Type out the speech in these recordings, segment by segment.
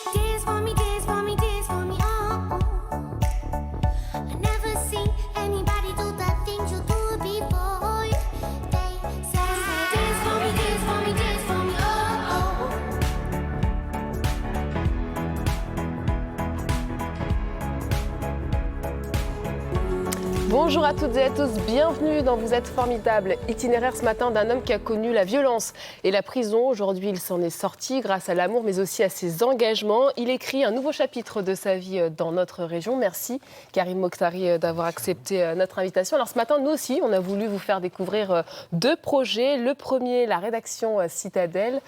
Dance for me, dance for me, dance for me, oh, oh. I never seen anybody do the things you do before. They say, dance for me, dance for me, dance for me, oh, oh. Bonjour à toutes et à tous, bienvenue dans Vous êtes formidables. Itinéraire ce matin d'un homme qui a connu la violence et la prison. Aujourd'hui, il s'en est sorti grâce à l'amour, mais aussi à ses engagements. Il écrit un nouveau chapitre de sa vie dans notre région. Merci Karim Mokhtari d'avoir accepté notre invitation. Alors ce matin, nous aussi, on a voulu vous faire découvrir deux projets. Le premier, la rédaction Citadelle.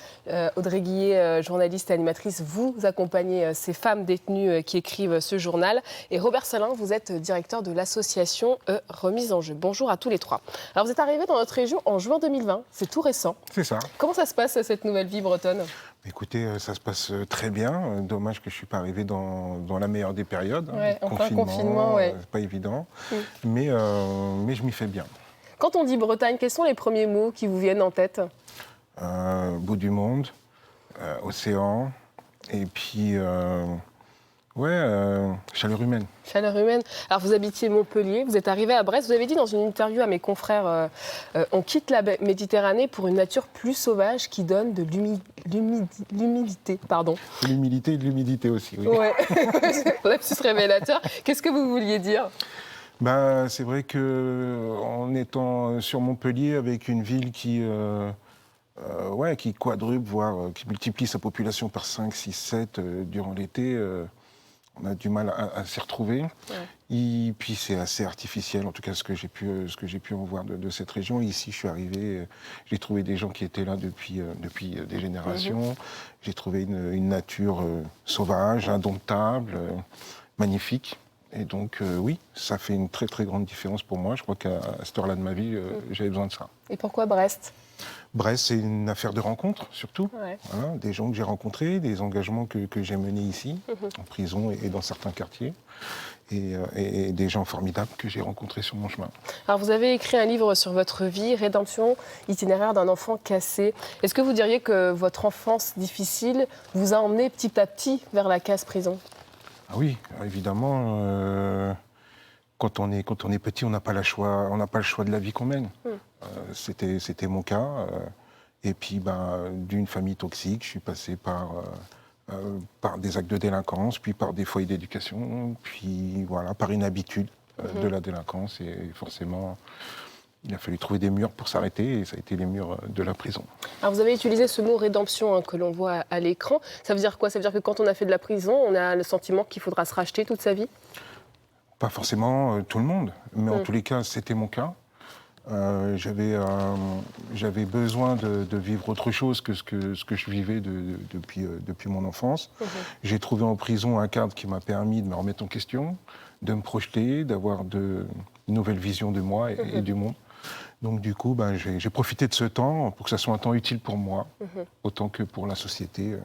Audrey Guillet, journaliste et animatrice, vous accompagnez ces femmes détenues qui écrivent ce journal. Et Robert Salin, vous êtes directeur de l'association Remise en jeu. Bonjour à tous les trois. Alors vous êtes arrivés dans notre région en juin 2020, c'est tout récent. C'est ça. Comment ça se passe cette nouvelle vie bretonne ? Écoutez, ça se passe très bien. Dommage que je ne suis pas arrivé dans la meilleure des périodes. Ouais, en plein confinement, ouais. C'est pas évident. Mais je m'y fais bien. Quand on dit Bretagne, quels sont les premiers mots qui vous viennent en tête ? Bout du monde, océan, et puis chaleur humaine. Chaleur humaine. Alors vous habitiez Montpellier, vous êtes arrivé à Brest. Vous avez dit dans une interview à mes confrères, on quitte la Méditerranée pour une nature plus sauvage qui donne de l'humilité. Pardon. L'humilité et de l'humidité aussi, oui. Ouais, c'est révélateur. Qu'est-ce que vous vouliez dire ? C'est vrai qu'en étant sur Montpellier, avec une ville qui quadruple, voire qui multiplie sa population par 5, 6, 7 durant l'été, on a du mal à s'y retrouver. Ouais. Et puis c'est assez artificiel, en tout cas ce que j'ai pu en voir de cette région. Ici, je suis arrivé, j'ai trouvé des gens qui étaient là depuis des générations. J'ai trouvé une nature sauvage, indomptable, magnifique. Et donc oui, ça fait une très très grande différence pour moi. Je crois qu'à cette heure-là de ma vie, j'avais besoin de ça. Et pourquoi Brest ? Brest, c'est une affaire de rencontre, surtout. Ouais. Voilà, des gens que j'ai rencontrés, des engagements que j'ai menés ici, en prison et dans certains quartiers, et des gens formidables que j'ai rencontrés sur mon chemin. Alors, vous avez écrit un livre sur votre vie, Rédemption, itinéraire d'un enfant cassé. Est-ce que vous diriez que votre enfance difficile vous a emmené petit à petit vers la case-prison ? Ah oui, évidemment. Quand on est petit, on n'a pas le choix de la vie qu'on mène. C'était mon cas. Et puis, d'une famille toxique, je suis passé par des actes de délinquance, puis par des foyers d'éducation, puis voilà, par une habitude de la délinquance. Et forcément, il a fallu trouver des murs pour s'arrêter, et ça a été les murs de la prison. Alors vous avez utilisé ce mot rédemption que l'on voit à l'écran. Ça veut dire quoi ? Ça veut dire que quand on a fait de la prison, on a le sentiment qu'il faudra se racheter toute sa vie ? Pas forcément tout le monde, mais en tous les cas, c'était mon cas. J'avais besoin de vivre autre chose que ce que je vivais depuis mon enfance. J'ai trouvé en prison un cadre qui m'a permis de me remettre en question, de me projeter, d'avoir une nouvelle vision de moi et du monde. Donc du coup, j'ai profité de ce temps pour que ça soit un temps utile pour moi, autant que pour la société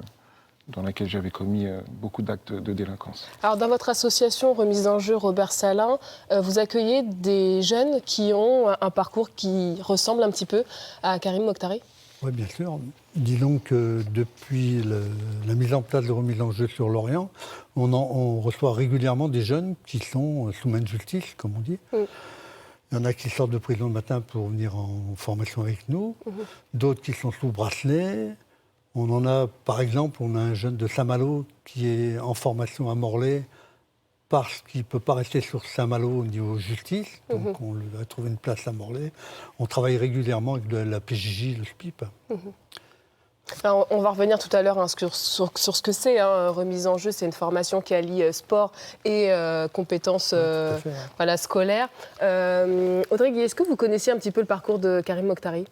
dans laquelle j'avais commis beaucoup d'actes de délinquance. Alors dans votre association Remise en jeu Robert Salin, vous accueillez des jeunes qui ont un parcours qui ressemble un petit peu à Karim Mokhtari ? Oui, bien sûr. Disons que depuis la mise en place de Remise en jeu sur Lorient, on reçoit régulièrement des jeunes qui sont sous main de justice, comme on dit. Il y en a qui sortent de prison le matin pour venir en formation avec nous, d'autres qui sont sous bracelet. On en a, par exemple, on a un jeune de Saint-Malo qui est en formation à Morlaix parce qu'il ne peut pas rester sur Saint-Malo au niveau justice. Donc on lui a trouvé une place à Morlaix. On travaille régulièrement avec la PJJ, le SPIP. Alors, on va revenir tout à l'heure sur ce que c'est. Remise en jeu, c'est une formation qui allie sport et compétences scolaires. Audrey Guillet, est-ce que vous connaissiez un petit peu le parcours de Karim Mokhtari ?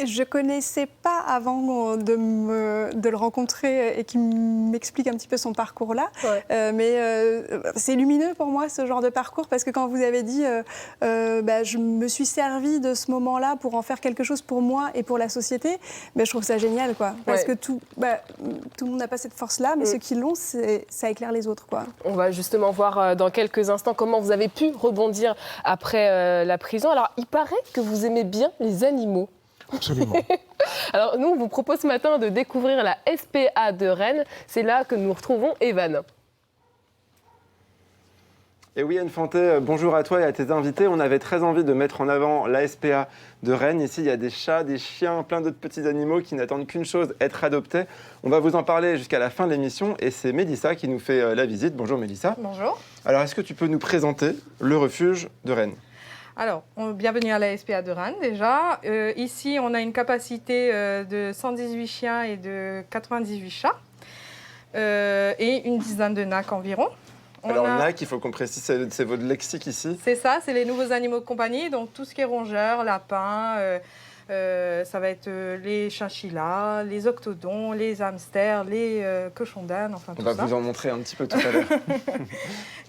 Je ne connaissais pas avant de le rencontrer et qu'il m'explique un petit peu son parcours là. Ouais. Mais c'est lumineux pour moi, ce genre de parcours, parce que quand vous avez dit je me suis servi de ce moment-là pour en faire quelque chose pour moi et pour la société, je trouve ça génial, quoi. Parce que tout le monde n'a pas cette force-là, mais ceux qui l'ont, ça éclaire les autres, quoi. On va justement voir dans quelques instants comment vous avez pu rebondir après la prison. Alors, il paraît que vous aimez bien les animaux. Absolument. Alors nous, on vous propose ce matin de découvrir la SPA de Rennes. C'est là que nous retrouvons Evan. Et oui, Anne Fanté, bonjour à toi et à tes invités. On avait très envie de mettre en avant la SPA de Rennes. Ici, il y a des chats, des chiens, plein d'autres petits animaux qui n'attendent qu'une chose, être adoptés. On va vous en parler jusqu'à la fin de l'émission et c'est Mélissa qui nous fait la visite. Bonjour Mélissa. Bonjour. Alors, est-ce que tu peux nous présenter le refuge de Rennes ? Alors, bienvenue à la SPA de Rennes déjà. Ici, on a une capacité de 118 chiens et de 98 chats et une dizaine de NAC environ. NAC, il faut qu'on précise, c'est votre lexique ici. C'est ça, c'est les nouveaux animaux de compagnie, donc tout ce qui est rongeurs, lapins, ça va être les chinchillas, les octodons, les hamsters, les cochons d'Inde, enfin tout ça. On va vous en montrer un petit peu tout à l'heure.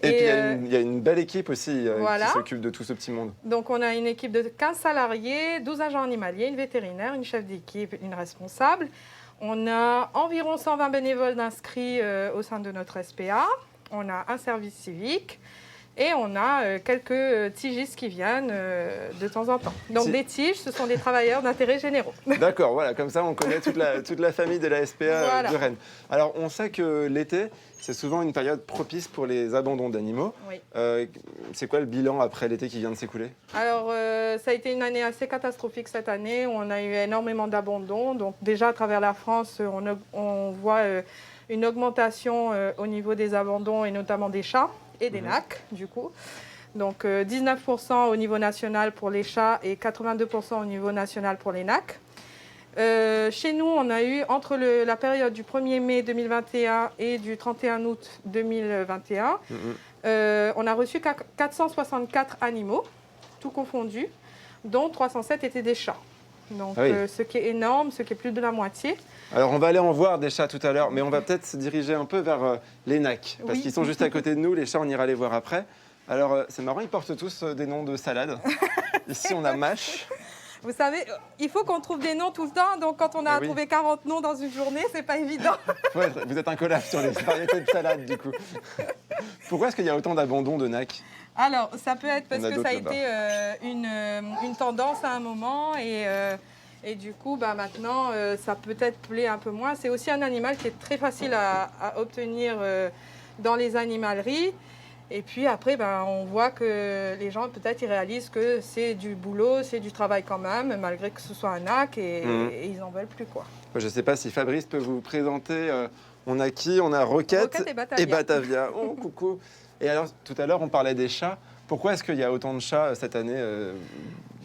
Et puis il y a une belle équipe aussi voilà. qui s'occupe de tout ce petit monde. Donc on a une équipe de 15 salariés, 12 agents animaliers, une vétérinaire, une chef d'équipe, une responsable. On a environ 120 bénévoles d'inscrits au sein de notre SPA. On a un service civique et on a quelques tigistes qui viennent de temps en temps. Donc des tiges, ce sont des travailleurs d'intérêt généraux. D'accord, voilà, comme ça on connaît toute la famille de la SPA voilà. de Rennes. Alors on sait que l'été, c'est souvent une période propice pour les abandons d'animaux. Oui. C'est quoi le bilan après l'été qui vient de s'écouler ? Alors ça a été une année assez catastrophique cette année. On a eu énormément d'abandons. Donc déjà à travers la France, on voit une augmentation au niveau des abandons et notamment des chats et des NAC du coup. Donc 19% au niveau national pour les chats et 82% au niveau national pour les NAC. Chez nous, on a eu entre la période du 1er mai 2021 et du 31 août 2021, on a reçu 464 animaux, tout confondu, dont 307 étaient des chats. Donc, ce qui est énorme, ce qui est plus de la moitié. Alors, on va aller en voir des chats tout à l'heure, mais on va peut-être se diriger un peu vers les NAC, parce qu'ils sont juste à côté de nous. Les chats, on ira les voir après. Alors, c'est marrant, ils portent tous des noms de salades. Ici, on a Mâche. Vous savez, il faut qu'on trouve des noms tout le temps, donc quand on a trouvé 40 noms dans une journée, c'est pas évident. Ouais, vous êtes un collab sur les variétés de salades, du coup. Pourquoi est-ce qu'il y a autant d'abandon de NAC ? Alors, ça peut être parce que ça a été une tendance à un moment et du coup, maintenant, ça peut-être plaît un peu moins. C'est aussi un animal qui est très facile à obtenir dans les animaleries. Et puis après, on voit que les gens, peut-être, ils réalisent que c'est du boulot, c'est du travail quand même, malgré que ce soit un NAC, et ils n'en veulent plus, quoi. Je ne sais pas si Fabrice peut vous présenter. On a qui ? On a Roquette et Batavia. Oh, coucou. Et alors, tout à l'heure, on parlait des chats. Pourquoi est-ce qu'il y a autant de chats cette année ?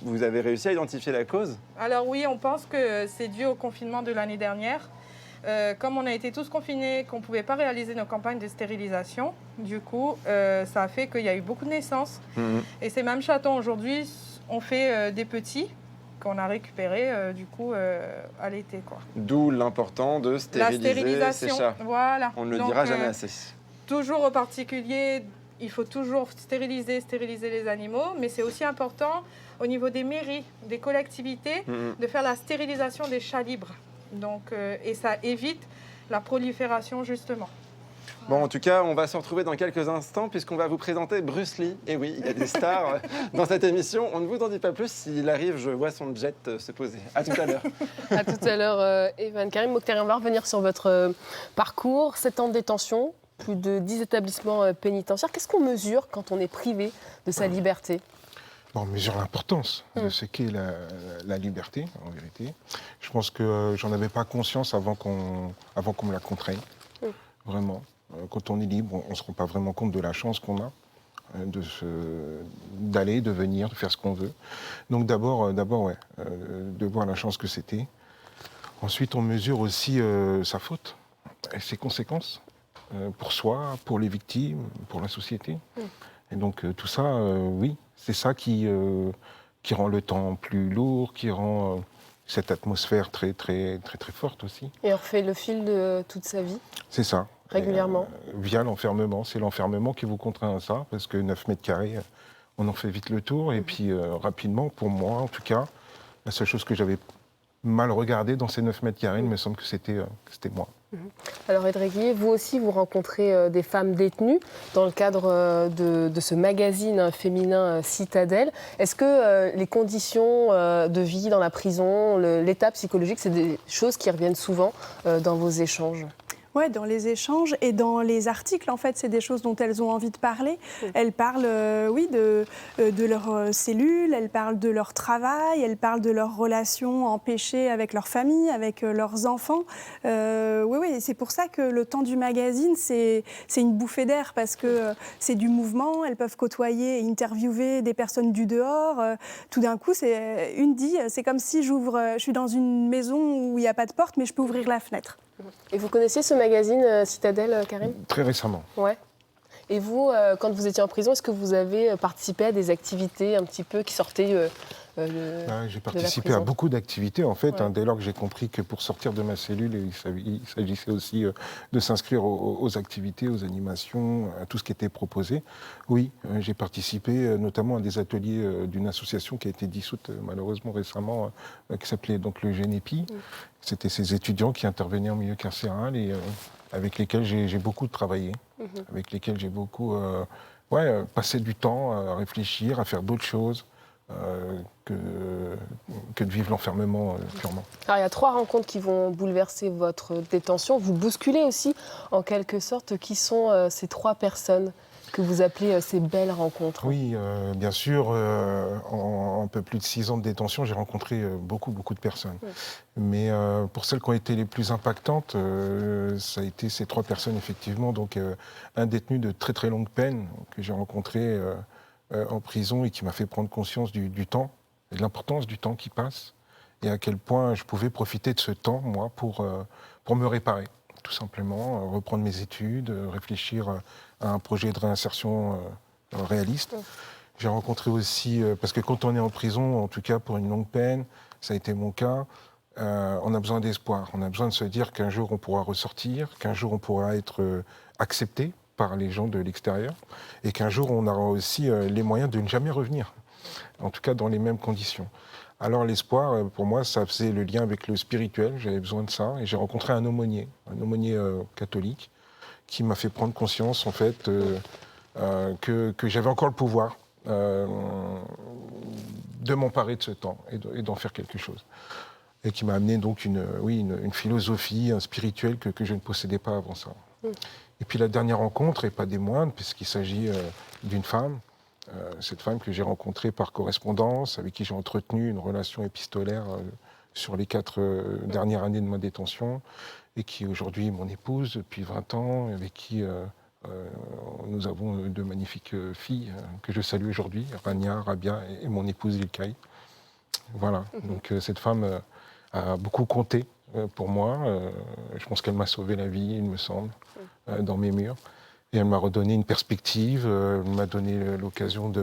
Vous avez réussi à identifier la cause ? Alors oui, on pense que c'est dû au confinement de l'année dernière. Comme on a été tous confinés, qu'on ne pouvait pas réaliser nos campagnes de stérilisation, du coup, ça a fait qu'il y a eu beaucoup de naissances. Et ces mêmes chatons, aujourd'hui, ont fait des petits qu'on a récupérés, du coup, à l'été, quoi. D'où l'important de stériliser ces chats. Voilà. On ne le dira jamais assez. Toujours au particulier, il faut toujours stériliser les animaux, mais c'est aussi important au niveau des mairies, des collectivités, de faire la stérilisation des chats libres. Donc, et ça évite la prolifération, justement. Bon, en tout cas, on va se retrouver dans quelques instants puisqu'on va vous présenter Bruce Lee. Et oui, il y a des stars dans cette émission. On ne vous en dit pas plus. S'il arrive, je vois son jet se poser. À tout à l'heure. À tout à l'heure, Evan. Karim Mokhtar, on va revenir sur votre parcours. 7 ans de détention, plus de 10 établissements pénitentiaires. Qu'est-ce qu'on mesure quand on est privé de sa liberté ? On mesure l'importance de ce qu'est la liberté, en vérité. Je pense que j'en avais pas conscience avant qu'on me la contraigne. Vraiment. Quand on est libre, on ne se rend pas vraiment compte de la chance qu'on a d'aller, de venir, de faire ce qu'on veut. Donc d'abord, de voir la chance que c'était. Ensuite, on mesure aussi sa faute et ses conséquences pour soi, pour les victimes, pour la société. Et donc tout ça, oui, c'est ça qui rend le temps plus lourd, qui rend cette atmosphère très, très, très, très forte aussi. Et on refait le fil de toute sa vie ? C'est ça. Régulièrement. Via l'enfermement. C'est l'enfermement qui vous contraint à ça, parce que 9 mètres carrés, on en fait vite le tour. Et puis, rapidement, pour moi, en tout cas, la seule chose que j'avais mal regardée dans ces 9 mètres carrés, il me semble que c'était moi. Alors Edregui, vous aussi, vous rencontrez des femmes détenues dans le cadre de ce magazine féminin Citadelle. Est-ce que les conditions de vie dans la prison, l'état psychologique, c'est des choses qui reviennent souvent dans vos échanges ? Ouais, dans les échanges et dans les articles, en fait, c'est des choses dont elles ont envie de parler. Elles parlent, oui, de leurs cellules, elles parlent de leur travail, elles parlent de leurs relations empêchées avec leur famille, avec leurs enfants. Oui, c'est pour ça que le temps du magazine, c'est une bouffée d'air parce que c'est du mouvement. Elles peuvent côtoyer et interviewer des personnes du dehors. Tout d'un coup, c'est comme si je suis dans une maison où il n'y a pas de porte, mais je peux ouvrir la fenêtre. Et vous connaissiez ce magazine Citadelle, Karim ? Très récemment. Ouais. Et vous, quand vous étiez en prison, est-ce que vous avez participé à des activités un petit peu qui sortaient J'ai participé à beaucoup d'activités, en fait, Ouais. dès lors que j'ai compris que pour sortir de ma cellule, il s'agissait aussi de s'inscrire aux activités, aux animations, à tout ce qui était proposé. Oui, j'ai participé notamment à des ateliers d'une association qui a été dissoute malheureusement récemment, qui s'appelait donc le GENEPI. C'était ces étudiants qui intervenaient en milieu carcéral et avec lesquels j'ai beaucoup travaillé, avec lesquels j'ai beaucoup passé du temps à réfléchir, à faire d'autres choses. Que de vivre l'enfermement purement. Alors, il y a 3 rencontres qui vont bouleverser votre détention. Vous bousculez aussi, en quelque sorte, qui sont ces 3 personnes que vous appelez ces belles rencontres. Oui, bien sûr, en un peu plus de 6 ans de détention, j'ai rencontré beaucoup de personnes. Oui. Mais pour celles qui ont été les plus impactantes, ça a été ces 3 personnes, effectivement. Donc, un détenu de très très longue peine que j'ai rencontré en prison et qui m'a fait prendre conscience du temps, et de l'importance du temps qui passe, et à quel point je pouvais profiter de ce temps, moi, pour me réparer, tout simplement, reprendre mes études, réfléchir à un projet de réinsertion réaliste. J'ai rencontré aussi, parce que quand on est en prison, en tout cas pour une longue peine, ça a été mon cas, on a besoin d'espoir, on a besoin de se dire qu'un jour on pourra ressortir, qu'un jour on pourra être accepté par les gens de l'extérieur, et qu'un jour on aura aussi les moyens de ne jamais revenir, en tout cas dans les mêmes conditions. Alors l'espoir, pour moi, ça faisait le lien avec le spirituel, j'avais besoin de ça, et j'ai rencontré un aumônier catholique, qui m'a fait prendre conscience, en fait, que j'avais encore le pouvoir de m'emparer de ce temps et d'en faire quelque chose. Et qui m'a amené donc une philosophie, un spirituel que je ne possédais pas avant ça. Et puis la dernière rencontre, et pas des moindres, puisqu'il s'agit d'une femme, cette femme que j'ai rencontrée par correspondance, avec qui j'ai entretenu une relation épistolaire sur les 4 dernières années de ma détention, et qui est aujourd'hui mon épouse depuis 20 ans, avec qui nous avons 2 magnifiques filles que je salue aujourd'hui, Rania, Rabia et mon épouse Ilkay. Voilà, donc cette femme a beaucoup compté pour moi. Je pense qu'elle m'a sauvé la vie, il me semble, dans mes murs. Et elle m'a redonné une perspective, elle m'a donné l'occasion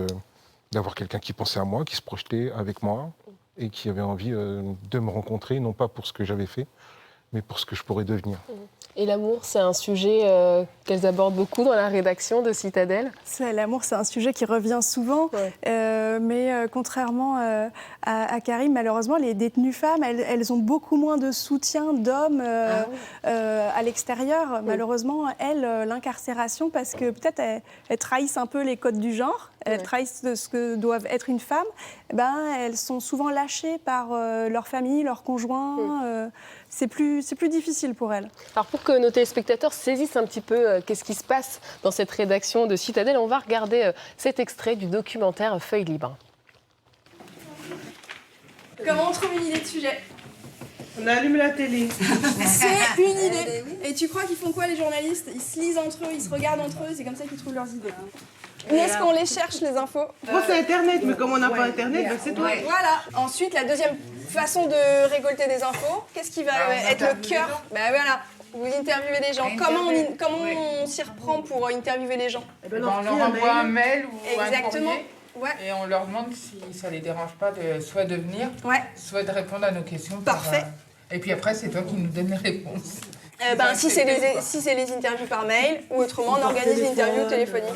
d'avoir quelqu'un qui pensait à moi, qui se projetait avec moi et qui avait envie de me rencontrer, non pas pour ce que j'avais fait, mais pour ce que je pourrais devenir. Et l'amour, c'est un sujet qu'elles abordent beaucoup dans la rédaction de Citadelle. L'amour, c'est un sujet qui revient souvent, mais contrairement à Karim, malheureusement, les détenues femmes, elles ont beaucoup moins de soutien d'hommes à l'extérieur. Oui. Malheureusement, l'incarcération, parce que peut-être elles trahissent un peu les codes du genre, elles trahissent de ce que doivent être une femme, elles sont souvent lâchées par leur famille, leur conjoint. C'est plus difficile pour elles. Alors pour que nos téléspectateurs saisissent un petit peu qu'est-ce qui se passe dans cette rédaction de Citadelle, on va regarder cet extrait du documentaire Feuille libre. Comment on trouve une idée de sujet ? On allume la télé. C'est une idée. Et tu crois qu'ils font quoi les journalistes ? Ils se lisent entre eux, ils se regardent entre eux, c'est comme ça qu'ils trouvent leurs idées. Où est-ce qu'on les cherche, les infos ? Moi, c'est Internet, mais comme on n'a pas Internet, c'est toi. Voilà. Ensuite, la deuxième façon de récolter des infos, qu'est-ce qui va être le cœur ? Voilà. Vous interviewez des gens. Comment on s'y reprend pour interviewer les gens ? On leur envoie un mail ou Exactement. un courrier et on leur demande si ça ne les dérange pas soit de venir, soit de répondre à nos questions. Parfait. Et puis après, c'est toi qui nous donnes les réponses. Si c'est les interviews par mail ou autrement, on organise une interview téléphonique.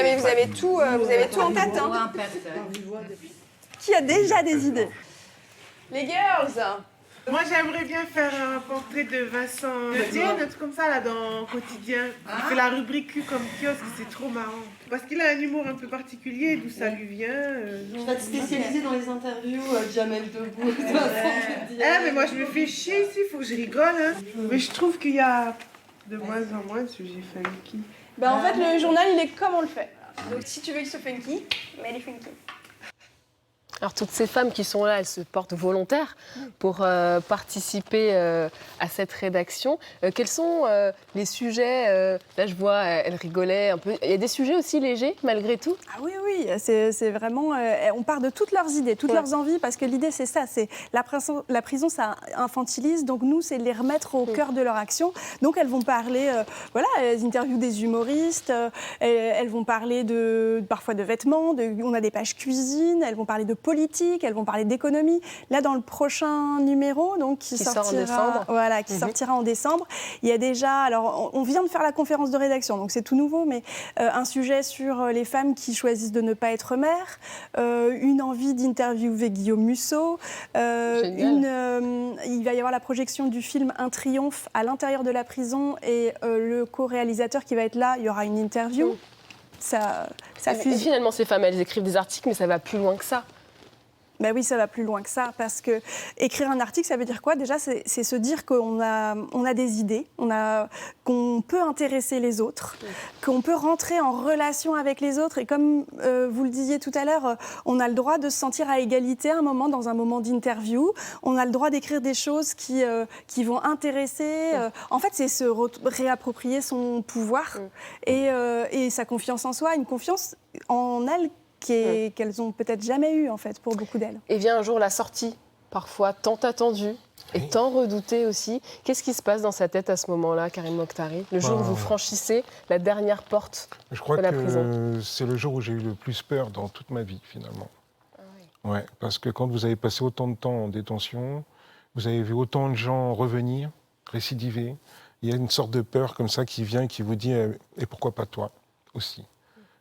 Mais vous avez tout en tête. Qui a déjà des idées ? Les girls, Moi, j'aimerais bien faire un portrait de Vincent Etienne, un truc comme ça, là, dans Quotidien. Il fait la rubrique Q comme kiosque, c'est trop marrant. Parce qu'il a un humour un peu particulier, d'où ça lui vient. Tu vas te spécialiser dans les interviews, Jamel Debbouze. Mais moi, je me fais chier ici, il faut que je rigole. Hein. Mais je trouve qu'il y a de moins en moins de sujets funky. En fait, le journal, il est comme on le fait. Donc, si tu veux qu'il soit funky, mais il est funky. Alors toutes ces femmes qui sont là, elles se portent volontaires pour participer à cette rédaction. Quels sont les sujets là, je vois, elles rigolaient un peu. Il y a des sujets aussi légers, malgré tout. Ah oui, c'est vraiment... on part de toutes leurs idées, toutes leurs envies, parce que l'idée, c'est ça. C'est la prison, ça infantilise. Donc nous, c'est de les remettre au cœur de leur action. Donc elles vont parler, elles interviewent des humoristes, elles vont parler parfois de vêtements, on a des pages cuisine, elles vont parler de politique, elles vont parler d'économie. Là, dans le prochain numéro, donc qui sortira sort en décembre. Voilà, qui sortira en décembre, il y a déjà, alors on vient de faire la conférence de rédaction, donc c'est tout nouveau, mais un sujet sur les femmes qui choisissent de ne pas être mères, une envie d'interviewer Guillaume Musso, il va y avoir la projection du film Un triomphe à l'intérieur de la prison et le co-réalisateur qui va être là, il y aura une interview. Ça Et fuse. finalement, ces femmes, elles écrivent des articles, mais ça va plus loin que ça. Ben oui, ça va plus loin que ça, parce que écrire un article, ça veut dire quoi? Déjà, c'est se dire qu'on a des idées, qu'on peut intéresser les autres, qu'on peut rentrer en relation avec les autres. Et comme vous le disiez tout à l'heure, on a le droit de se sentir à égalité à un moment, dans un moment d'interview. On a le droit d'écrire des choses qui vont intéresser. En fait, c'est se réapproprier son pouvoir et sa confiance en soi, une confiance en elle qu'elles n'ont peut-être jamais eu, en fait, pour beaucoup d'elles. Et vient un jour la sortie, parfois tant attendue et tant redoutée aussi. Qu'est-ce qui se passe dans sa tête à ce moment-là, Karim Mokhtari, le jour où vous franchissez la dernière porte Je crois de la prison? que c'est le jour où j'ai eu le plus peur dans toute ma vie, finalement. Ouais, parce que quand vous avez passé autant de temps en détention, vous avez vu autant de gens revenir, récidiver, il y a une sorte de peur comme ça qui vient et qui vous dit « et pourquoi pas toi aussi ?»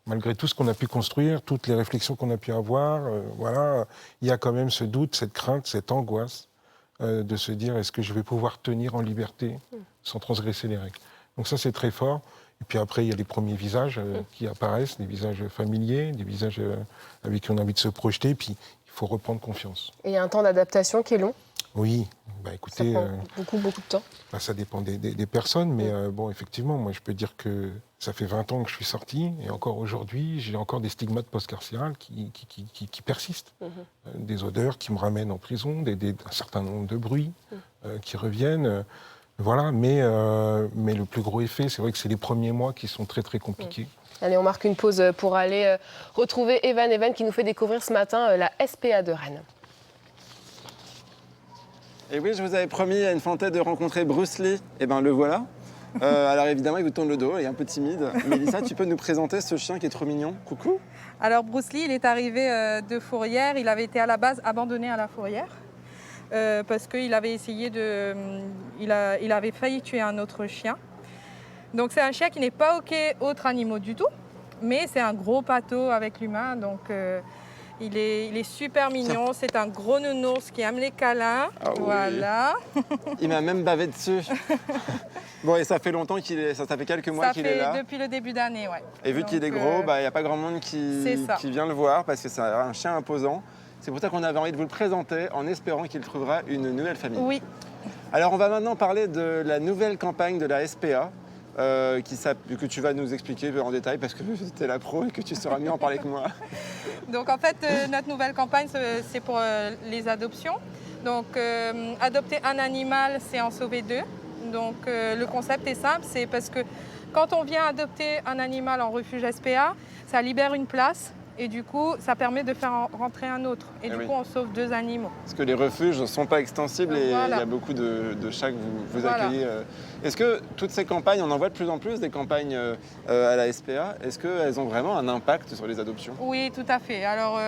Malgré tout ce qu'on a pu construire, toutes les réflexions qu'on a pu avoir, voilà, il y a quand même ce doute, cette crainte, cette angoisse de se dire est-ce que je vais pouvoir tenir en liberté sans transgresser les règles. Donc ça, c'est très fort. Et puis après, il y a les premiers visages qui apparaissent, des visages familiers, des visages avec qui on a envie de se projeter. Et puis, il faut reprendre confiance. Et il y a un temps d'adaptation qui est long? Oui, écoutez... Ça prend beaucoup de temps. Ça dépend des personnes, mais bon, effectivement, moi, je peux dire que ça fait 20 ans que je suis sorti, et encore aujourd'hui, j'ai encore des stigmates post-carcérales qui persistent. Des odeurs qui me ramènent en prison, un certain nombre de bruits qui reviennent. Voilà, mais le plus gros effet, c'est vrai que c'est les premiers mois qui sont très, très compliqués. Allez, on marque une pause pour aller retrouver Evan qui nous fait découvrir ce matin la SPA de Rennes. Et oui, je vous avais promis à une fantaise de rencontrer Bruce Lee. Et bien, le voilà. Alors évidemment, il vous tourne le dos, il est un peu timide. Mélissa, tu peux nous présenter ce chien qui est trop mignon? Coucou. Alors Bruce Lee, il est arrivé de Fourrière. Il avait été à la base abandonné à la Fourrière parce qu'il avait essayé il avait failli tuer un autre chien. Donc c'est un chien qui n'est pas OK autres animaux du tout, mais c'est un gros pâteau avec l'humain. Donc il est super mignon. C'est un gros nounours qui aime les câlins. Ah oui. Voilà. Il m'a même bavé dessus. Bon, et ça fait longtemps ça fait quelques mois qu'il est là. Ça fait depuis le début d'année, ouais. Et vu qu'il est gros, il n'y a pas grand monde qui vient le voir parce que c'est un chien imposant. C'est pour ça qu'on avait envie de vous le présenter en espérant qu'il trouvera une nouvelle famille. Oui. Alors, on va maintenant parler de la nouvelle campagne de la SPA. Que tu vas nous expliquer en détail parce que tu es la pro et que tu sauras mieux en parler que moi. Donc en fait, notre nouvelle campagne, c'est pour les adoptions. Donc adopter un animal, c'est en sauver deux. Donc le concept est simple, c'est parce que quand on vient adopter un animal en refuge SPA, ça libère une place et du coup, ça permet de faire rentrer un autre. Et du coup, on sauve deux animaux. Parce que les refuges ne sont pas extensibles et il y a beaucoup de chats que vous accueillez. Est-ce que toutes ces campagnes, on en voit de plus en plus des campagnes à la SPA, est-ce qu'elles ont vraiment un impact sur les adoptions? Oui, tout à fait. Alors,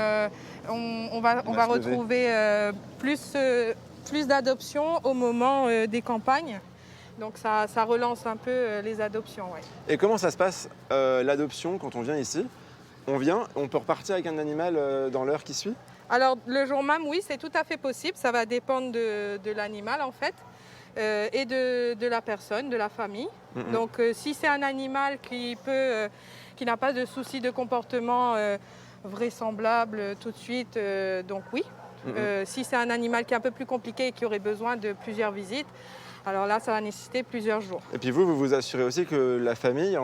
on va retrouver plus d'adoptions au moment des campagnes. Donc ça relance un peu les adoptions. Ouais. Et comment ça se passe l'adoption quand on vient ici? On vient, on peut repartir avec un animal dans l'heure qui suit? Alors, le jour même, oui, c'est tout à fait possible. Ça va dépendre de l'animal, en fait, et de la personne, de la famille. Donc, si c'est un animal qui n'a pas de soucis de comportement vraisemblable tout de suite, donc oui. Si c'est un animal qui est un peu plus compliqué et qui aurait besoin de plusieurs visites, alors là, ça va nécessiter plusieurs jours. Et puis vous vous assurez aussi que la famille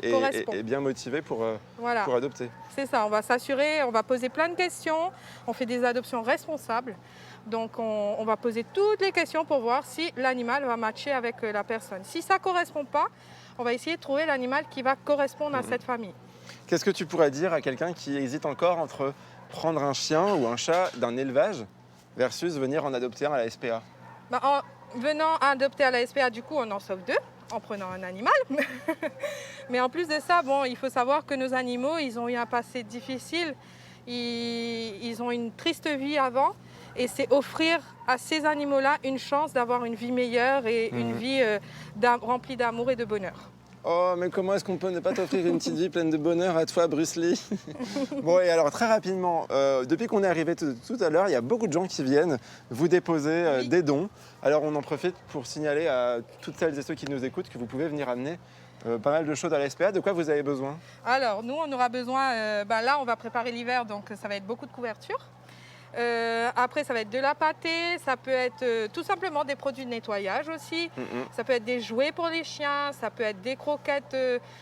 est bien motivée pour adopter. C'est ça, on va s'assurer, on va poser plein de questions, on fait des adoptions responsables. Donc on va poser toutes les questions pour voir si l'animal va matcher avec la personne. Si ça ne correspond pas, on va essayer de trouver l'animal qui va correspondre à cette famille. Qu'est-ce que tu pourrais dire à quelqu'un qui hésite encore entre prendre un chien ou un chat d'un élevage versus venir en adopter un à la SPA? En venant adopter à la SPA, du coup, on en sauve 2 en prenant un animal. Mais en plus de ça, il faut savoir que nos animaux, ils ont eu un passé difficile. Ils ont une triste vie avant. Et c'est offrir à ces animaux-là une chance d'avoir une vie meilleure et une vie remplie d'amour et de bonheur. Oh, mais comment est-ce qu'on peut ne pas t'offrir une petite vie pleine de bonheur à toi, Bruce Lee? Bon, et alors très rapidement, depuis qu'on est arrivé tout à l'heure, il y a beaucoup de gens qui viennent vous déposer des dons. Alors on en profite pour signaler à toutes celles et ceux qui nous écoutent que vous pouvez venir amener pas mal de choses à la SPA. De quoi vous avez besoin? Alors nous, on aura besoin, là on va préparer l'hiver, donc ça va être beaucoup de couverture. Après, ça va être de la pâtée, ça peut être tout simplement des produits de nettoyage aussi. Ça peut être des jouets pour les chiens, ça peut être des croquettes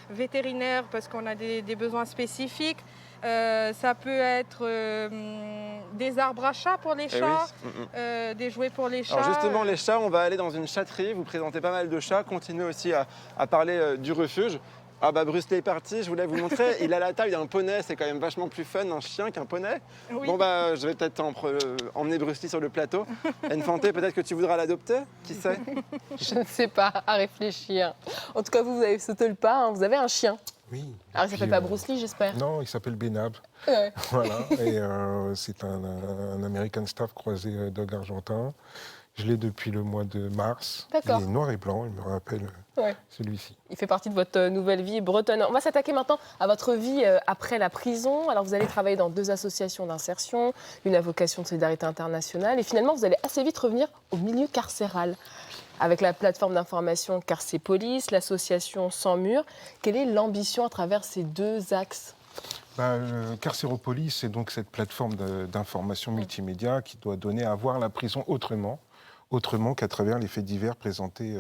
vétérinaires parce qu'on a des besoins spécifiques. Ça peut être des arbres à chat pour les chats, des jouets pour les chats. Alors justement, les chats, on va aller dans une chatterie, vous présentez pas mal de chats, continuez aussi à parler du refuge. Ah bah Bruce Lee est parti, je voulais vous montrer, il a la taille d'un poney, c'est quand même vachement plus fun un chien qu'un poney. Oui. Bon bah je vais peut-être emmener Bruce Lee sur le plateau. Enfante, peut-être que tu voudras l'adopter, qui sait? Je ne sais pas, à réfléchir. En tout cas, vous avez sauté le pas, hein, vous avez un chien. Oui. Alors, il ne s'appelle pas Bruce Lee, j'espère? Non, il s'appelle Benab. Ouais. Voilà, et c'est un American Staff croisé Dog argentin. Je l'ai depuis le mois de mars. D'accord. Il est noir et blanc, il me rappelle celui-ci. Il fait partie de votre nouvelle vie bretonne. On va s'attaquer maintenant à votre vie après la prison. Alors, vous allez travailler dans 2 associations d'insertion, une avocation de solidarité internationale. Et finalement, vous allez assez vite revenir au milieu carcéral. Avec la plateforme d'information Carcépolis, l'association Sans Murs. Quelle est l'ambition à travers ces 2 axes? Carcéropolis, c'est donc cette plateforme d'information multimédia qui doit donner à voir la prison autrement qu'à travers les faits divers présentés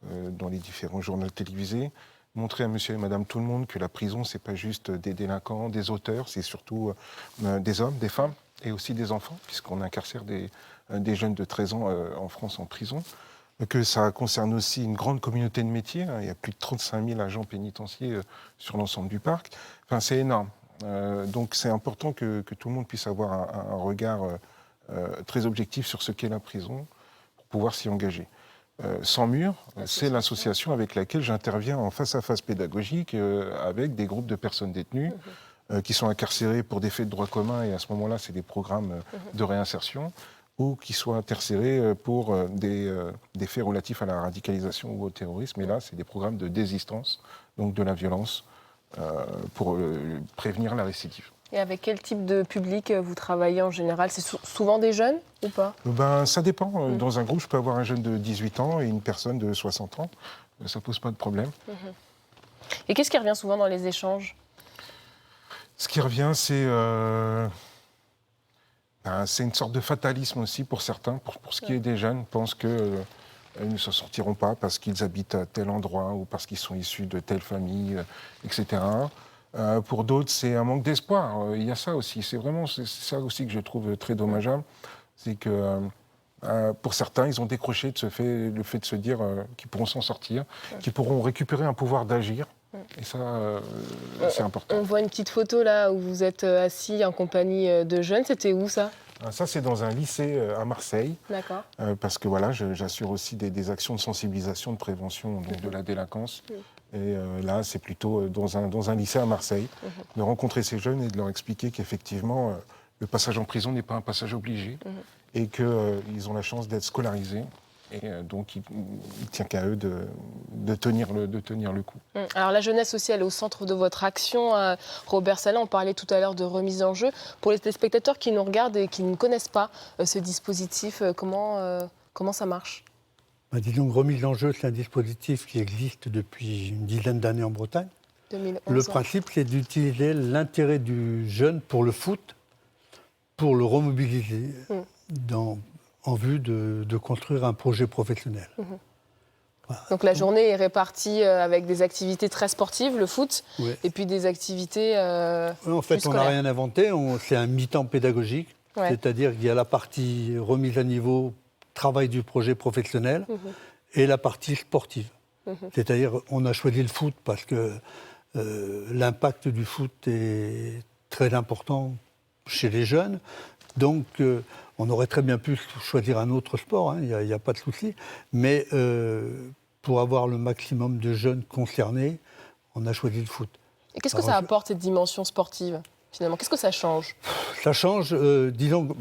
dans les différents journaux télévisés. Montrer à monsieur et madame tout le monde que la prison, c'est pas juste des délinquants, des auteurs, c'est surtout des hommes, des femmes et aussi des enfants, puisqu'on incarcère des jeunes de 13 ans en France en prison. Que ça concerne aussi une grande communauté de métiers. Hein. Il y a plus de 35 000 agents pénitentiaires sur l'ensemble du parc. Enfin, c'est énorme. Donc c'est important que tout le monde puisse avoir un regard très objectif sur ce qu'est la prison pour pouvoir s'y engager. Sans Murs, c'est l'association avec laquelle j'interviens en face-à-face pédagogique avec des groupes de personnes détenues qui sont incarcérées pour des faits de droit commun, et à ce moment-là, c'est des programmes de réinsertion, ou qui soient incarcérés pour des faits relatifs à la radicalisation ou au terrorisme. Et là, c'est des programmes de désistance, donc de la violence, pour prévenir la récidive. Et avec quel type de public vous travaillez en général? C'est souvent des jeunes ou pas? Ça dépend. Dans un groupe, je peux avoir un jeune de 18 ans et une personne de 60 ans. Ça ne pose pas de problème. Et qu'est-ce qui revient souvent dans les échanges? Ce qui revient, c'est une sorte de fatalisme aussi pour certains. Pour ce qui est des jeunes, pensent qu'ils ne s'en sortiront pas parce qu'ils habitent à tel endroit ou parce qu'ils sont issus de telle famille, etc. Pour d'autres, c'est un manque d'espoir. Il y a ça aussi. C'est ça aussi que je trouve très dommageable. C'est que pour certains, ils ont décroché le fait de se dire qu'ils pourront s'en sortir, qu'ils pourront récupérer un pouvoir d'agir. Et ça, c'est important. On voit une petite photo là où vous êtes assis en compagnie de jeunes. C'était où ça? Ça, c'est dans un lycée à Marseille. D'accord. Parce que voilà, j'assure aussi des actions de sensibilisation, de prévention donc, de la délinquance. Et là, c'est plutôt dans un lycée à Marseille, de rencontrer ces jeunes et de leur expliquer qu'effectivement, le passage en prison n'est pas un passage obligé et qu'ils ont la chance d'être scolarisés Et donc, il ne tient qu'à eux de tenir le coup. Alors la jeunesse aussi, elle est au centre de votre action. Robert Salin, on parlait tout à l'heure de remise en jeu. Pour les téléspectateurs qui nous regardent et qui ne connaissent pas ce dispositif, comment ça marche? Disons que remise en jeu, c'est un dispositif qui existe depuis une dizaine d'années en Bretagne. 2011, le principe, c'est d'utiliser l'intérêt du jeune pour le foot, pour le remobiliser en vue de construire un projet professionnel. Voilà. Donc la journée est répartie avec des activités très sportives, le foot, et puis des activités en fait, plus on n'a scolaires. rien inventé, c'est un mi-temps pédagogique, c'est-à-dire qu'il y a la partie remise à niveau, travail du projet professionnel, et la partie sportive. C'est-à-dire on a choisi le foot parce que l'impact du foot est très important chez les jeunes, donc on aurait très bien pu choisir un autre sport, il n'y a pas de souci, mais pour avoir le maximum de jeunes concernés, on a choisi le foot. Et qu'est-ce que ça apporte, cette dimension sportive, finalement? Qu'est-ce que ça change? Ça change, disons,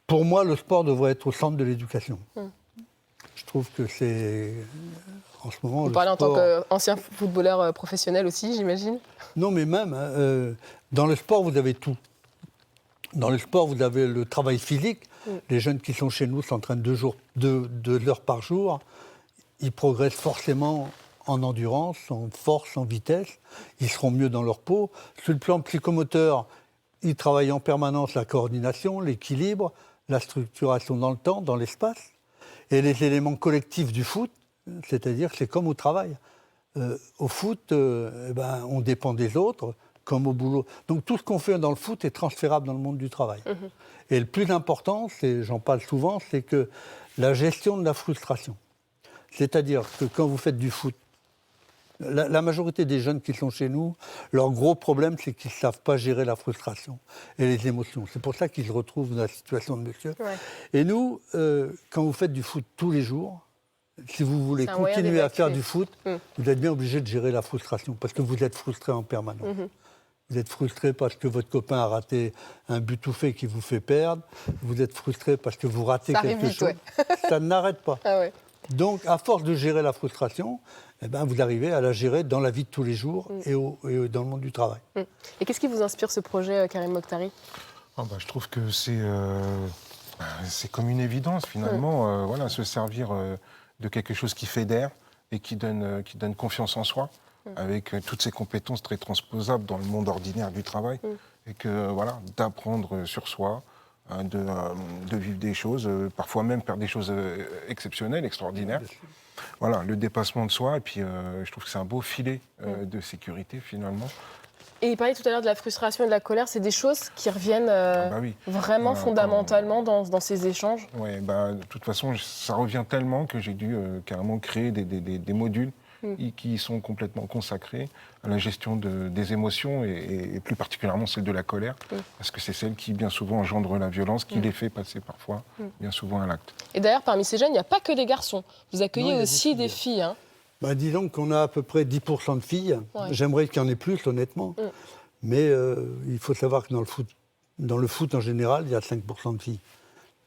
pour moi, le sport devrait être au centre de l'éducation. Je trouve que c'est, en ce moment, Vous parlez en tant qu'ancien footballeur professionnel aussi, j'imagine? Non, mais même, dans le sport, vous avez tout. Dans le sport, vous avez le travail physique. Les jeunes qui sont chez nous s'entraînent 2 heures par jour. Ils progressent forcément en endurance, en force, en vitesse. Ils seront mieux dans leur peau. Sur le plan psychomoteur, ils travaillent en permanence la coordination, l'équilibre, la structuration dans le temps, dans l'espace. Et les éléments collectifs du foot, c'est-à-dire que c'est comme au travail. Au foot, on dépend des autres, comme au boulot. Donc tout ce qu'on fait dans le foot est transférable dans le monde du travail. Et le plus important, j'en parle souvent, c'est que la gestion de la frustration. C'est-à-dire que quand vous faites du foot, la majorité des jeunes qui sont chez nous, leur gros problème, c'est qu'ils ne savent pas gérer la frustration et les émotions. C'est pour ça qu'ils se retrouvent dans la situation de monsieur. Et nous, quand vous faites du foot tous les jours, si vous voulez continuer à faire du foot, vous êtes bien obligé de gérer la frustration parce que vous êtes frustré en permanence. Vous êtes frustré parce que votre copain a raté un but tout fait qui vous fait perdre. Vous êtes frustré parce que vous ratez quelque chose. Ça n'arrête pas. Donc, à force de gérer la frustration, vous arrivez à la gérer dans la vie de tous les jours et dans le monde du travail. Et qu'est-ce qui vous inspire ce projet, Karim Mokhtari? Je trouve que c'est comme une évidence, finalement. Se servir de quelque chose qui fédère et qui donne confiance en soi, avec toutes ces compétences très transposables dans le monde ordinaire du travail. Et que, d'apprendre sur soi, de vivre des choses, parfois même faire des choses exceptionnelles, extraordinaires. Le dépassement de soi, et puis je trouve que c'est un beau filet de sécurité finalement. Et il parlait tout à l'heure de la frustration et de la colère, c'est des choses qui reviennent vraiment fondamentalement dans ces échanges? Oui, de toute façon, ça revient tellement que j'ai dû carrément créer des modules qui sont complètement consacrés à la gestion des émotions et plus particulièrement celle de la colère, parce que c'est celle qui bien souvent engendre la violence, qui les fait passer parfois bien souvent à l'acte. Et d'ailleurs, parmi ces jeunes, il n'y a pas que des garçons. Vous accueillez aussi des filles. Disons qu'on a à peu près 10% de filles. J'aimerais qu'il y en ait plus, honnêtement. Mais il faut savoir que dans le foot en général, il y a 5% de filles.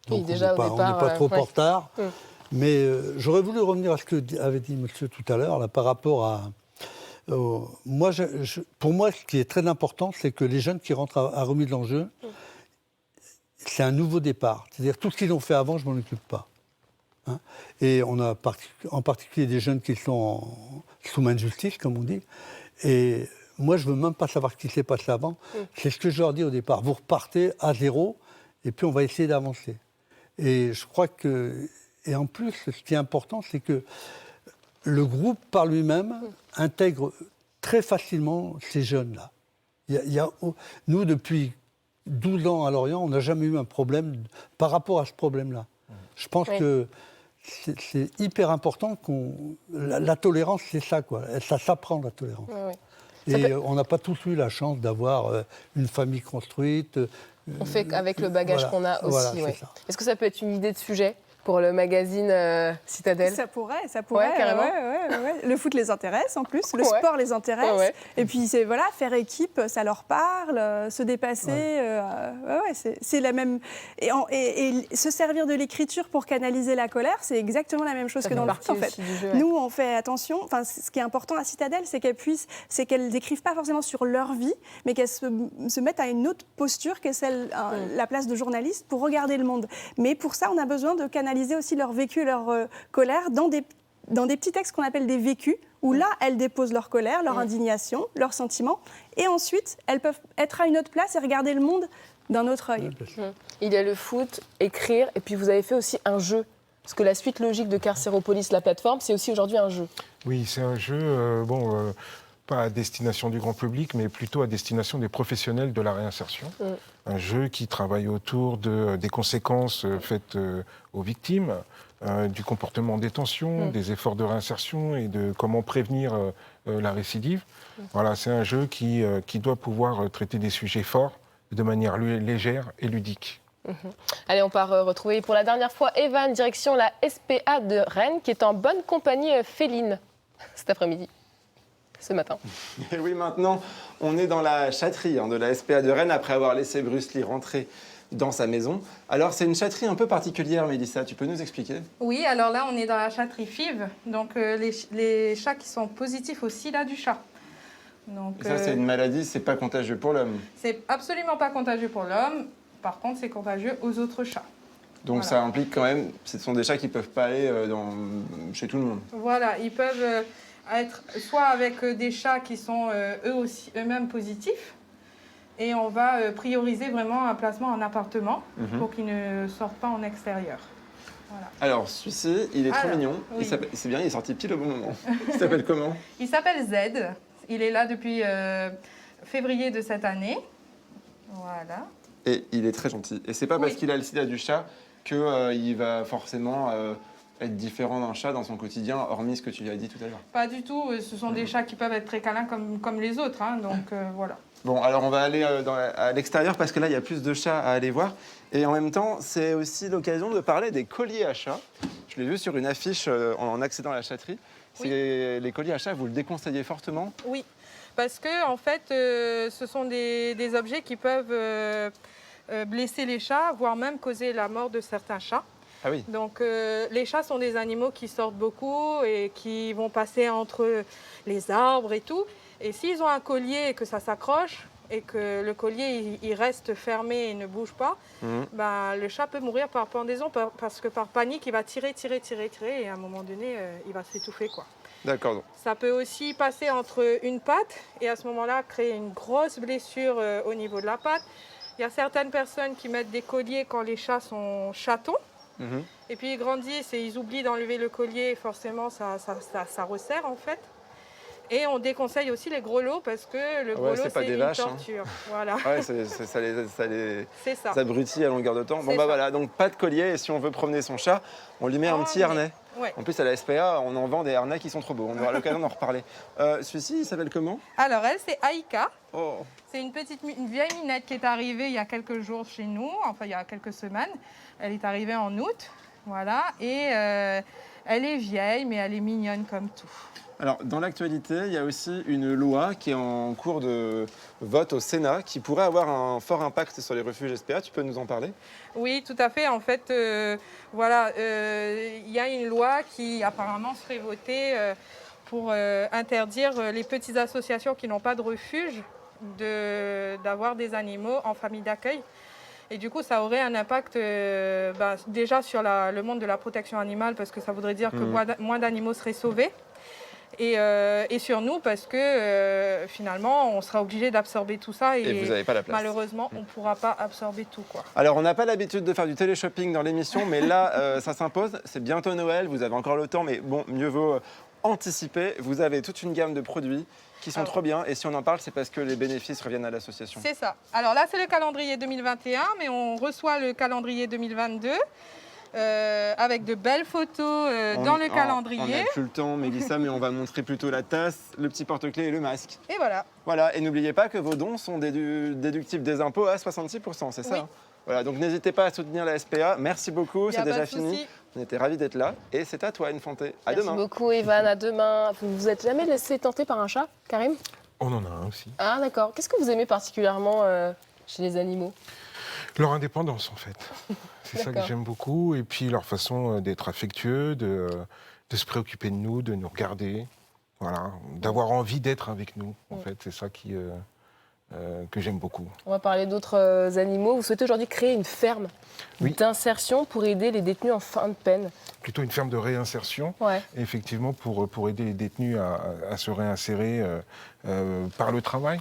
Donc on n'est pas trop en retard. Mais j'aurais voulu revenir à ce que avait dit monsieur tout à l'heure, par rapport à... pour moi, ce qui est très important, c'est que les jeunes qui rentrent à remise en jeu, c'est un nouveau départ. C'est-à-dire tout ce qu'ils ont fait avant, je ne m'en occupe pas. Et on a en particulier des jeunes qui sont sous main de justice, comme on dit. Et moi, je ne veux même pas savoir ce qui s'est passé avant. C'est ce que je leur dis au départ. Vous repartez à zéro, et puis on va essayer d'avancer. Et je crois que... Et en plus, ce qui est important, c'est que le groupe, par lui-même, intègre très facilement ces jeunes-là. Nous, depuis 12 ans à Lorient, on n'a jamais eu un problème par rapport à ce problème-là. Je pense que c'est hyper important la tolérance, c'est ça, quoi. Ça s'apprend, la tolérance. Et on n'a pas tous eu la chance d'avoir une famille construite. On fait avec le bagage qu'on a aussi. Est-ce que ça peut être une idée de sujet pour le magazine Citadel. Ça pourrait. Ouais, carrément. Ouais. Le foot les intéresse en plus, le Ouais. sport les intéresse. Ouais. Et puis voilà, faire équipe, ça leur parle, se dépasser, c'est la même. Et se servir de l'écriture pour canaliser la colère, c'est exactement la même chose Ça que fait dans le partie foot en fait. aussi du jeu, ouais. Nous, on fait attention. Enfin, ce qui est important à Citadel, c'est qu'elles n'écrivent pas forcément sur leur vie, mais qu'elles se mettent à une autre posture que celle, la place de journaliste pour regarder le monde. Mais pour ça, on a besoin de canaliser aussi leur vécu, leur colère dans des petits textes qu'on appelle des vécus, où là, elles déposent leur colère, leur indignation, leurs sentiments, et ensuite, elles peuvent être à une autre place et regarder le monde d'un autre œil. Il y a le foot, écrire, et puis vous avez fait aussi un jeu. Parce que la suite logique de Carcéropolis, la plateforme, c'est aussi aujourd'hui un jeu. Oui, c'est un jeu, pas à destination du grand public, mais plutôt à destination des professionnels de la réinsertion. Un jeu qui travaille autour des conséquences faites aux victimes, du comportement en détention, des efforts de réinsertion et de comment prévenir la récidive. Voilà, c'est un jeu qui doit pouvoir traiter des sujets forts de manière légère et ludique. Allez, on part retrouver pour la dernière fois Evan, direction la SPA de Rennes, qui est en bonne compagnie féline cet après-midi, ce matin. Et oui, maintenant, on est dans la chatterie de la SPA de Rennes, après avoir laissé Bruce Lee rentrer dans sa maison. Alors, c'est une chatterie un peu particulière, Mélissa, tu peux nous expliquer? Oui, alors là, on est dans la chatterie FIV, donc les chats qui sont positifs au sida du chat. Donc, Et ça, c'est une maladie, c'est pas contagieux pour l'homme. c'est absolument pas contagieux pour l'homme, par contre, c'est contagieux aux autres chats. Donc Voilà. ça implique quand même, ce sont des chats qui peuvent pas aller chez tout le monde. Voilà, ils peuvent être soit avec des chats qui sont eux-mêmes positifs, et on va prioriser vraiment un placement en appartement pour qu'ils ne sortent pas en extérieur. Voilà. Alors, celui-ci, il est trop Alors, mignon. oui. C'est bien, il est sorti pile au bon moment. Il s'appelle comment? Il s'appelle Z, il est là depuis février de cette année. Voilà. Et il est très gentil. Et c'est pas parce qu'il a le sida du chat qu'il va forcément être différent d'un chat dans son quotidien, hormis ce que tu lui as dit tout à l'heure. Pas du tout, ce sont des chats qui peuvent être très câlins comme les autres, hein, donc voilà. Bon, alors on va aller à l'extérieur parce que là, il y a plus de chats à aller voir. Et en même temps, c'est aussi l'occasion de parler des colliers à chat. Je l'ai vu sur une affiche en accédant à la chatterie. Les colliers à chat, vous le déconseillez fortement? Oui, parce que en fait, ce sont des objets qui peuvent blesser les chats, voire même causer la mort de certains chats. Ah oui. Donc les chats sont des animaux qui sortent beaucoup et qui vont passer entre les arbres et tout. Et s'ils ont un collier et que ça s'accroche et que le collier il reste fermé et ne bouge pas, ben, le chat peut mourir par pendaison parce que par panique, il va tirer et à un moment donné, il va s'étouffer, quoi. D'accord. Ça peut aussi passer entre une patte et à ce moment-là créer une grosse blessure au niveau de la patte. Il y a certaines personnes qui mettent des colliers quand les chats sont chatons. Et puis ils grandissent et ils oublient d'enlever le collier et forcément ça resserre en fait. Et on déconseille aussi les grelots parce que le grelot c'est une torture. Voilà. Ouais, ça les C'est ça. abrutit à longueur de temps. Bon C'est bah ça. voilà, donc pas de collier et si on veut promener son chat, on lui met un petit harnais. Ouais. En plus à la SPA, on en vend des harnais qui sont trop beaux. On aura l'occasion d'en reparler. Celui-ci, il s'appelle comment? Alors elle c'est Aïka. Oh. C'est une vieille minette qui est arrivée il y a quelques jours chez nous, enfin il y a quelques semaines. Elle est arrivée en août, voilà, et elle est vieille mais elle est mignonne comme tout. Alors, dans l'actualité, il y a aussi une loi qui est en cours de vote au Sénat qui pourrait avoir un fort impact sur les refuges SPA. Tu peux nous en parler? Oui, tout à fait. En fait, voilà, il y a une loi qui apparemment serait votée pour interdire les petites associations qui n'ont pas de refuge d'avoir des animaux en famille d'accueil. Et du coup, ça aurait un impact déjà sur le monde de la protection animale parce que ça voudrait dire que moins d'animaux seraient sauvés. Et sur nous parce que finalement on sera obligé d'absorber tout ça et vous n'avez pas la place. Malheureusement on ne pourra pas absorber tout, quoi. Alors on n'a pas l'habitude de faire du télé-shopping dans l'émission, mais là ça s'impose, c'est bientôt Noël, vous avez encore le temps, mais bon, mieux vaut anticiper. Vous avez toute une gamme de produits qui sont trop bien et si on en parle c'est parce que les bénéfices reviennent à l'association. C'est ça. Alors là c'est le calendrier 2021 mais on reçoit le calendrier 2022. Avec de belles photos dans le calendrier. On n'a plus le temps, Mélissa, mais on va montrer plutôt la tasse, le petit porte-clés et le masque. Et voilà. Voilà, et n'oubliez pas que vos dons sont déductibles des impôts à 66%, c'est ça, Oui. hein? Voilà, donc n'hésitez pas à soutenir la SPA. Merci beaucoup, Y a c'est pas déjà de fini. souci. On était ravis d'être là. Et c'est à toi, Infanté. À Merci demain. beaucoup, Evan. À demain. Vous vous êtes jamais laissé tenter par un chat, Karim? On en a un aussi. Ah, d'accord. Qu'est-ce que vous aimez particulièrement chez les animaux? Leur indépendance, en fait. C'est ça que D'accord. j'aime beaucoup. Et puis leur façon d'être affectueux, de se préoccuper de nous, de nous regarder. Voilà, d'avoir envie d'être avec nous. En fait, c'est ça que j'aime beaucoup. On va parler d'autres animaux. Vous souhaitez aujourd'hui créer une ferme d'insertion pour aider les détenus en fin de peine. Plutôt une ferme de réinsertion, Ouais. effectivement, pour aider les détenus à se réinsérer par le travail.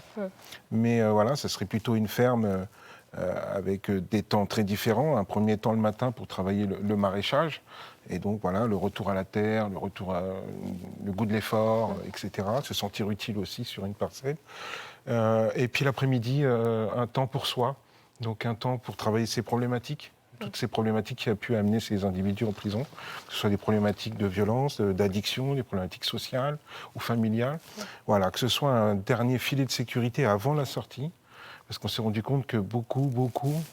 Mais voilà, ce serait plutôt une ferme avec des temps très différents. Un premier temps le matin pour travailler le maraîchage. Et donc voilà, le retour à la terre, le goût de l'effort, etc. Se sentir utile aussi sur une parcelle. Et puis l'après-midi, un temps pour soi. Donc un temps pour travailler ses problématiques. Toutes ces problématiques qui ont pu amener ces individus en prison, que ce soit des problématiques de violence, d'addiction, des problématiques sociales ou familiales. Voilà, que ce soit un dernier filet de sécurité avant la sortie, parce qu'on s'est rendu compte que beaucoup,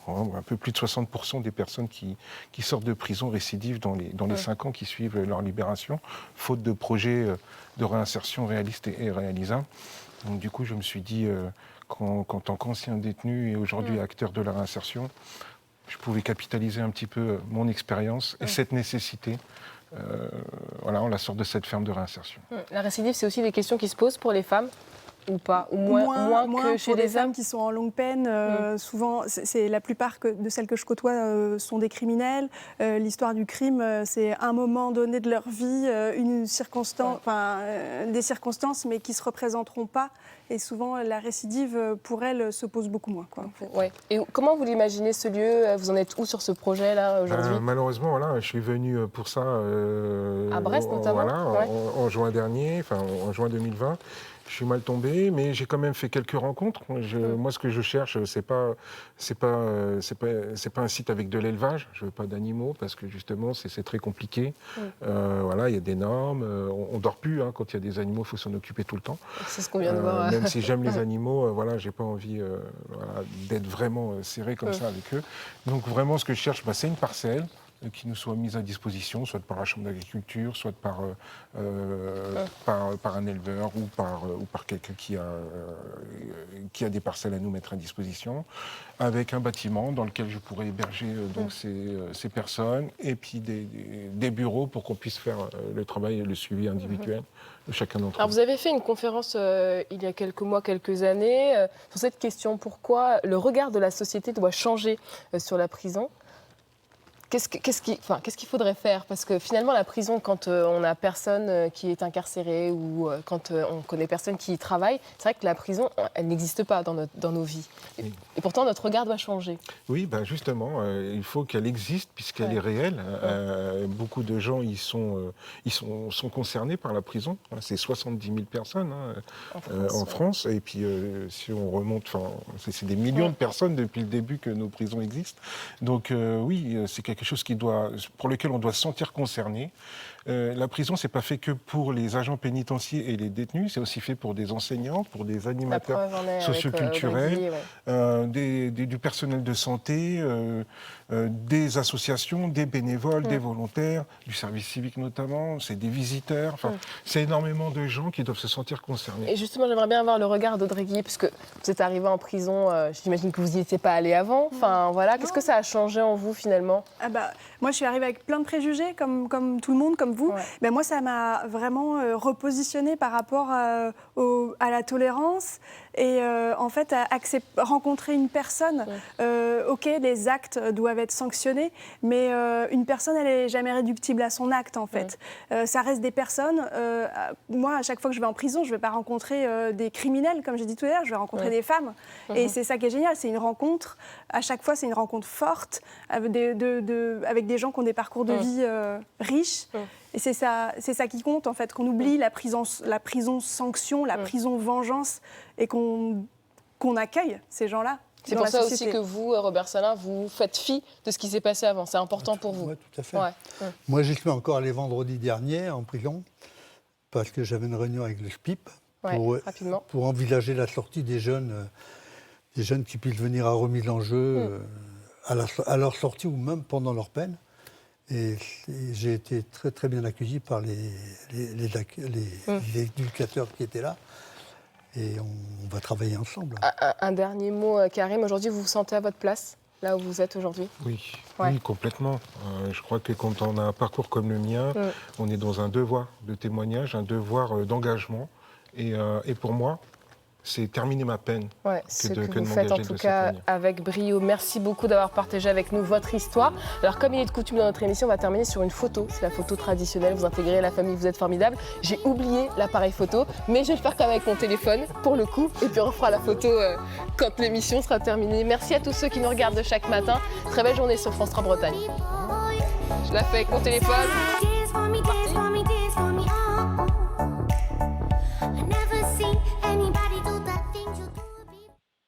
un peu plus de 60% des personnes qui sortent de prison récidivent dans les 5 ans qui suivent leur libération, faute de projets de réinsertion réalistes et réalisables. Donc du coup, je me suis dit qu'en tant qu'ancien détenu et aujourd'hui acteur de la réinsertion, je pouvais capitaliser un petit peu mon expérience et cette nécessité voilà, on la sort de cette ferme de réinsertion. La récidive, c'est aussi des questions qui se posent pour les femmes ou pas? Ou moins que chez pour les des femmes hommes qui sont en longue peine. Souvent, c'est la plupart de celles que je côtoie sont des criminels. L'histoire du crime, c'est un moment donné de leur vie, une circonstance, des circonstances, mais qui ne se représenteront pas. Et souvent, la récidive, pour elles, se pose beaucoup moins. Quoi, en fait. Ouais. Et comment vous l'imaginez, ce lieu? Vous en êtes où sur ce projet-là aujourd'hui? Malheureusement, voilà, je suis venu pour ça à Brest, notamment. Voilà, en juin dernier, en juin 2020. Je suis mal tombé, mais j'ai quand même fait quelques rencontres. Moi, ce que je cherche, c'est pas un site avec de l'élevage. Je veux pas d'animaux parce que justement, c'est très compliqué. Voilà, il y a des normes. On dort plus quand il y a des animaux. Il faut s'en occuper tout le temps. C'est ce qu'on vient de voir. Même si j'aime les animaux, voilà, j'ai pas envie d'être vraiment serré comme ça avec eux. Donc vraiment, ce que je cherche, c'est une parcelle qui nous soit mise à disposition, soit par la Chambre d'agriculture, soit par un éleveur ou par quelqu'un qui a des parcelles à nous mettre à disposition, avec un bâtiment dans lequel je pourrais héberger donc ces personnes, et puis des bureaux pour qu'on puisse faire le travail et le suivi individuel de chacun d'entre eux. Alors vous avez fait une conférence il y a quelques mois, quelques années, sur cette question, pourquoi le regard de la société doit changer sur la prison. Qu'est-ce qu'il faudrait faire? Parce que finalement, la prison, quand on n'a personne qui est incarcéré ou quand on connaît personne qui y travaille, c'est vrai que la prison, elle n'existe pas dans nos vies. Et pourtant, notre regard doit changer. Oui, justement, il faut qu'elle existe puisqu'elle est réelle. Beaucoup de gens sont concernés par la prison. C'est 70 000 personnes en France. Et puis, si on remonte, c'est des millions de personnes depuis le début que nos prisons existent. Donc oui, c'est quelque chose pour lequel on doit se sentir concerné. La prison, c'est pas fait que pour les agents pénitentiaires et les détenus, c'est aussi fait pour des enseignants, pour des animateurs socioculturels, du personnel de santé, des associations, des bénévoles, des volontaires, du service civique notamment, c'est des visiteurs. C'est énormément de gens qui doivent se sentir concernés. Et justement, j'aimerais bien avoir le regard d'Audrey Guillet, puisque vous êtes arrivé en prison, j'imagine que vous n'y étiez pas allé avant. Qu'est-ce que ça a changé en vous finalement? Moi, je suis arrivée avec plein de préjugés, comme tout le monde, comme vous. Moi, ça m'a vraiment repositionné par rapport à la tolérance et en fait, à rencontrer une personne. Ok, les actes doivent être sanctionnés, mais une personne, elle n'est jamais réductible à son acte, en fait. Ça reste des personnes. Moi, à chaque fois que je vais en prison, je ne vais pas rencontrer des criminels, comme j'ai dit tout à l'heure, je vais rencontrer des femmes. Et c'est ça qui est génial, c'est une rencontre. À chaque fois, c'est une rencontre forte avec des gens qui ont des parcours de vie riches. Et c'est ça qui compte, en fait, qu'on oublie la prison sanction, la prison vengeance, et qu'on accueille ces gens-là. C'est pour ça aussi que vous, Robert Salin, vous faites fi de ce qui s'est passé avant. C'est important pour vous. Oui, tout à fait. Moi, j'y suis encore allé vendredi dernier en prison, parce que j'avais une réunion avec le SPIP pour envisager la sortie des jeunes qui puissent venir à remise en jeu à leur sortie ou même pendant leur peine. Et j'ai été très très bien accueilli par les éducateurs qui étaient là. Et on va travailler ensemble. Un dernier mot, Karim. Aujourd'hui, vous vous sentez à votre place, là où vous êtes aujourd'hui? Oui, Ouais. oui, complètement. Je crois que quand on a un parcours comme le mien, on est dans un devoir de témoignage, un devoir d'engagement. Et pour moi, c'est terminer ma peine. Ouais, que ce de- que que de vous faites en m'engager tout de cette cas manière. avec brio. Merci beaucoup d'avoir partagé avec nous votre histoire. Alors comme il est de coutume dans notre émission, on va terminer sur une photo. C'est la photo traditionnelle, vous intégrez la famille, vous êtes formidable. J'ai oublié l'appareil photo, mais je vais le faire quand même avec mon téléphone pour le coup. Et puis on refera la photo quand l'émission sera terminée. Merci à tous ceux qui nous regardent chaque matin. Très belle journée sur France 3 Bretagne. Je la fais avec mon téléphone. Dance for me, dance